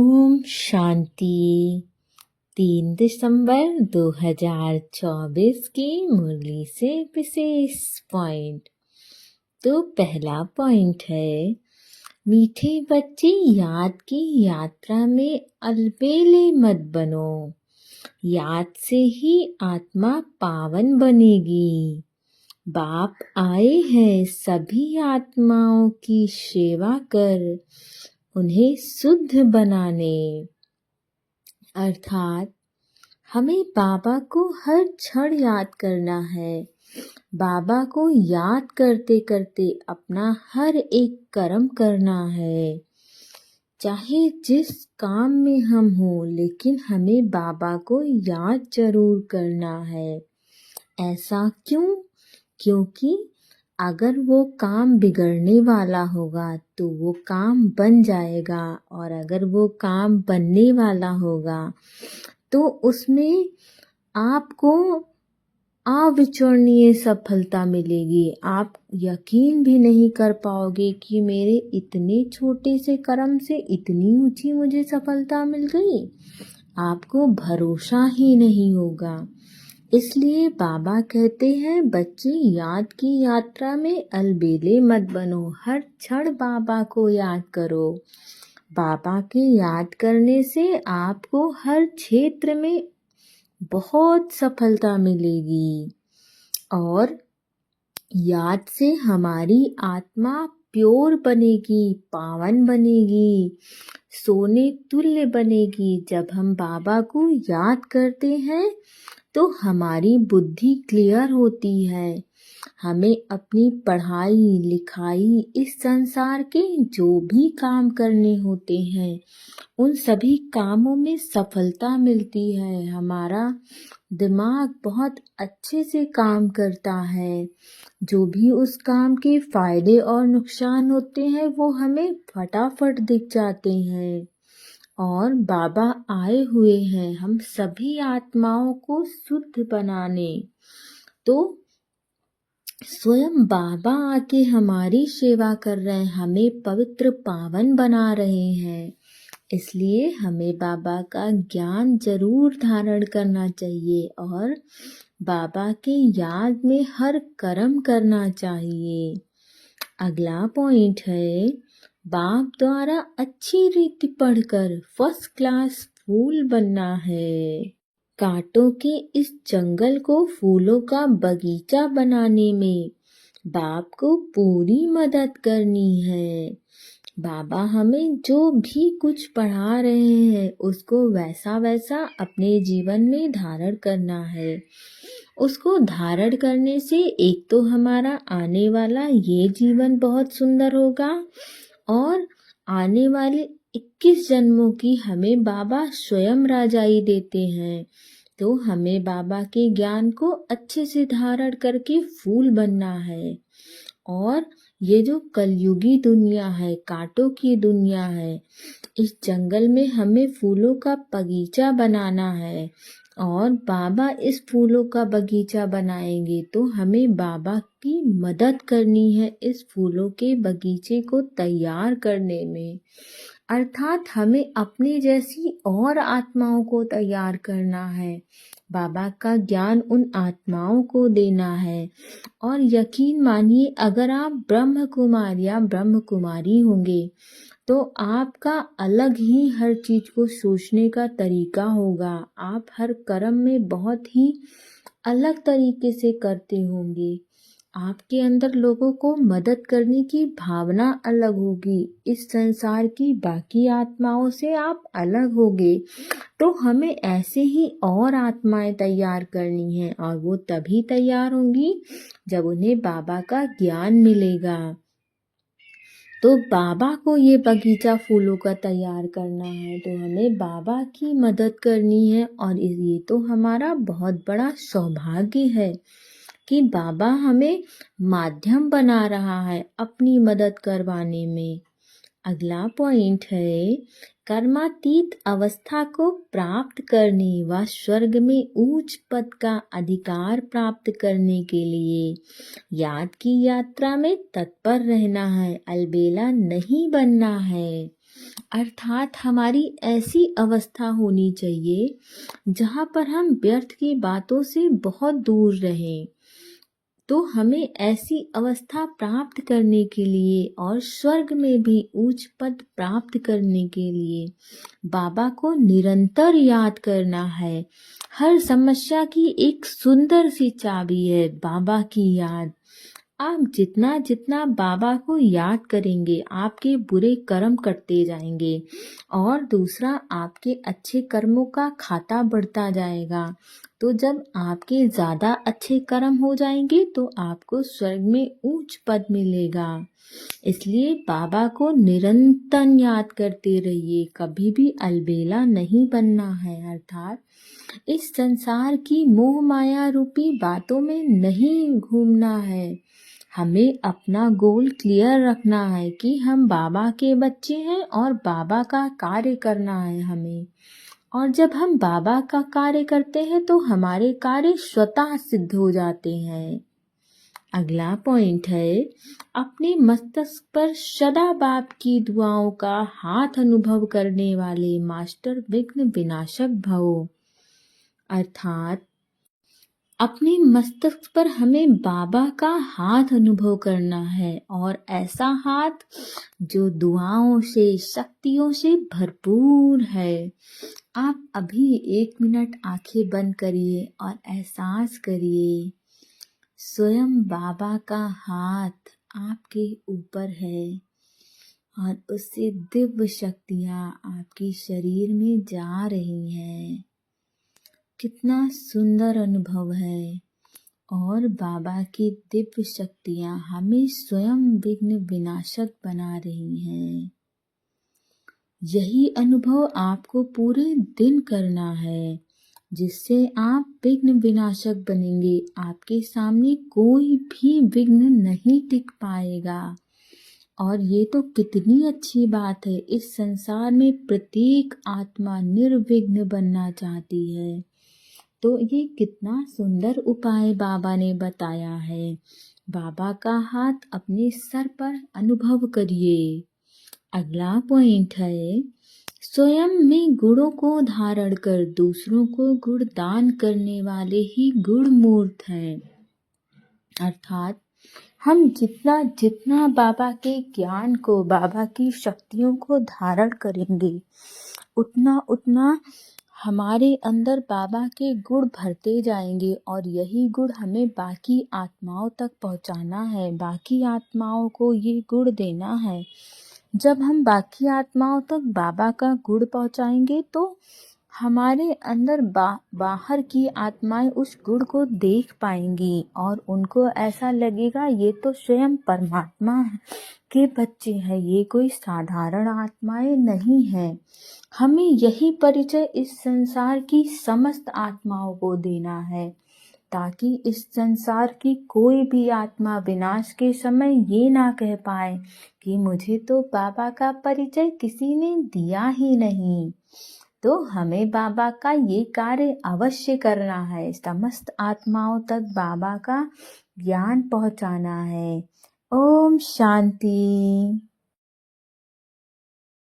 ओम शांति। 3 दिसंबर 2024 की मुरली से विशेष पॉइंट। तो पहला पॉइंट है, मीठे बच्चे याद की यात्रा में अलबेले मत बनो। याद से ही आत्मा पावन बनेगी। बाप आए हैं सभी आत्माओं की सेवा कर उन्हें शुद्ध बनाने। अर्थात हमें बाबा को हर क्षण याद करना है। बाबा को याद करते करते अपना हर एक कर्म करना है। चाहे जिस काम में हम हो, लेकिन हमें बाबा को याद जरूर करना है। ऐसा क्यों? क्योंकि अगर वो काम बिगड़ने वाला होगा तो वो काम बन जाएगा, और अगर वो काम बनने वाला होगा तो उसमें आपको अविचरणीय सफलता मिलेगी। आप यकीन भी नहीं कर पाओगे कि मेरे इतने छोटे से कर्म से इतनी ऊंची मुझे सफलता मिल गई। आपको भरोसा ही नहीं होगा। इसलिए बाबा कहते हैं, बच्चे याद की यात्रा में अलबेले मत बनो। हर क्षण बाबा को याद करो। बाबा के याद करने से आपको हर क्षेत्र में बहुत सफलता मिलेगी, और याद से हमारी आत्मा प्योर बनेगी, पावन बनेगी, सोने तुल्य बनेगी। जब हम बाबा को याद करते हैं तो हमारी बुद्धि क्लियर होती है। हमें अपनी पढ़ाई लिखाई, इस संसार के जो भी काम करने होते हैं, उन सभी कामों में सफलता मिलती है। हमारा दिमाग बहुत अच्छे से काम करता है। जो भी उस काम के फायदे और नुकसान होते हैं वो हमें फटाफट दिख जाते हैं। और बाबा आए हुए हैं हम सभी आत्माओं को शुद्ध बनाने। तो स्वयं बाबा आके हमारी सेवा कर रहे हैं, हमें पवित्र पावन बना रहे हैं। इसलिए हमें बाबा का ज्ञान जरूर धारण करना चाहिए और बाबा के याद में हर कर्म करना चाहिए। अगला पॉइंट है, बाप द्वारा अच्छी रीति पढ़कर फर्स्ट क्लास फूल बनना है। कांटों के इस जंगल को फूलों का बगीचा बनाने में बाप को पूरी मदद करनी है। बाबा हमें जो भी कुछ पढ़ा रहे हैं उसको वैसा वैसा अपने जीवन में धारण करना है। उसको धारण करने से एक तो हमारा आने वाला ये जीवन बहुत सुंदर होगा, और आने वाले 21 जन्मों की हमें बाबा स्वयं राजाई देते हैं। तो हमें बाबा के ज्ञान को अच्छे से धारण करके फूल बनना है। और ये जो कलयुगी दुनिया है, कांटों की दुनिया है, इस जंगल में हमें फूलों का बगीचा बनाना है। और बाबा इस फूलों का बगीचा बनाएंगे तो हमें बाबा की मदद करनी है इस फूलों के बगीचे को तैयार करने में। अर्थात हमें अपने जैसी और आत्माओं को तैयार करना है। बाबा का ज्ञान उन आत्माओं को देना है। और यकीन मानिए, अगर आप ब्रह्म कुमार या ब्रह्म कुमारी होंगे तो आपका अलग ही हर चीज को सोचने का तरीका होगा। आप हर कर्म में बहुत ही अलग तरीके से करते होंगे। आपके अंदर लोगों को मदद करने की भावना अलग होगी। इस संसार की बाकी आत्माओं से आप अलग होंगे। तो हमें ऐसे ही और आत्माएं तैयार करनी है, और वो तभी तैयार होंगी जब उन्हें बाबा का ज्ञान मिलेगा। तो बाबा को ये बगीचा फूलों का तैयार करना है, तो हमें बाबा की मदद करनी है। और ये तो हमारा बहुत बड़ा सौभाग्य है कि बाबा हमें माध्यम बना रहा है अपनी मदद करवाने में। अगला पॉइंट है, कर्मातीत अवस्था को प्राप्त करने व स्वर्ग में उच्च पद का अधिकार प्राप्त करने के लिए याद की यात्रा में तत्पर रहना है, अलबेला नहीं बनना है। अर्थात हमारी ऐसी अवस्था होनी चाहिए जहाँ पर हम व्यर्थ की बातों से बहुत दूर रहें। तो हमें ऐसी अवस्था प्राप्त करने के लिए और स्वर्ग में भी उच्च पद प्राप्त करने के लिए बाबा को निरंतर याद करना है। हर समस्या की एक सुंदर सी चाबी है बाबा की याद। आप जितना जितना बाबा को याद करेंगे आपके बुरे कर्म कटते जाएंगे और दूसरा आपके अच्छे कर्मों का खाता बढ़ता जाएगा। तो जब आपके ज़्यादा अच्छे कर्म हो जाएंगे तो आपको स्वर्ग में उच्च पद मिलेगा। इसलिए बाबा को निरंतर याद करते रहिए, कभी भी अलबेला नहीं बनना है। अर्थात इस संसार की मोह माया रूपी बातों में नहीं घूमना है। हमें अपना गोल क्लियर रखना है कि हम बाबा के बच्चे हैं और बाबा का कार्य करना है हमें। और जब हम बाबा का कार्य करते हैं तो हमारे कार्य स्वतः सिद्ध हो जाते हैं। अगला पॉइंट है, अपने मस्तक पर सदा बाप की दुआओं का हाथ अनुभव करने वाले मास्टर विघ्न विनाशक भव। अर्थात अपने मस्तक पर हमें बाबा का हाथ अनुभव करना है और ऐसा हाथ जो दुआओं से शक्तियों से भरपूर है। आप अभी 1 मिनट आंखें बंद करिए और एहसास करिए स्वयं बाबा का हाथ आपके ऊपर है और उससे दिव्य शक्तियाँ आपके शरीर में जा रही हैं। कितना सुंदर अनुभव है। और बाबा की दिव्य शक्तियाँ हमें स्वयं विघ्न विनाशक बना रही हैं। यही अनुभव आपको पूरे दिन करना है, जिससे आप विघ्न विनाशक बनेंगे। आपके सामने कोई भी विघ्न नहीं टिक पाएगा। और ये तो कितनी अच्छी बात है, इस संसार में प्रत्येक आत्मा निर्विघ्न बनना चाहती है। तो ये कितना सुंदर उपाय बाबा ने बताया है। बाबा का हाथ अपने सर पर अनुभव करिए। अगला पॉइंट है, स्वयं में गुणों को धारण कर दूसरों को गुण दान करने वाले ही गुण मूर्त हैं। अर्थात हम जितना जितना बाबा के ज्ञान को, बाबा की शक्तियों को धारण करेंगे, उतना उतना हमारे अंदर बाबा के गुण भरते जाएंगे और यही गुण हमें बाकी आत्माओं तक पहुंचाना है। बाकी आत्माओं को ये गुण देना है। जब हम बाकी आत्माओं तक बाबा का गुण पहुंचाएंगे तो हमारे अंदर बाहर की आत्माएं उस गुण को देख पाएंगी और उनको ऐसा लगेगा ये तो स्वयं परमात्मा के बच्चे हैं, ये कोई साधारण आत्माएं नहीं हैं। हमें यही परिचय इस संसार की समस्त आत्माओं को देना है, ताकि इस संसार की कोई भी आत्मा विनाश के समय ये ना कह पाए कि मुझे तो बाबा का परिचय किसी ने दिया ही नहीं। तो हमें बाबा का ये कार्य अवश्य करना है, समस्त आत्माओं तक बाबा का ज्ञान पहुंचाना है। ओम शांति।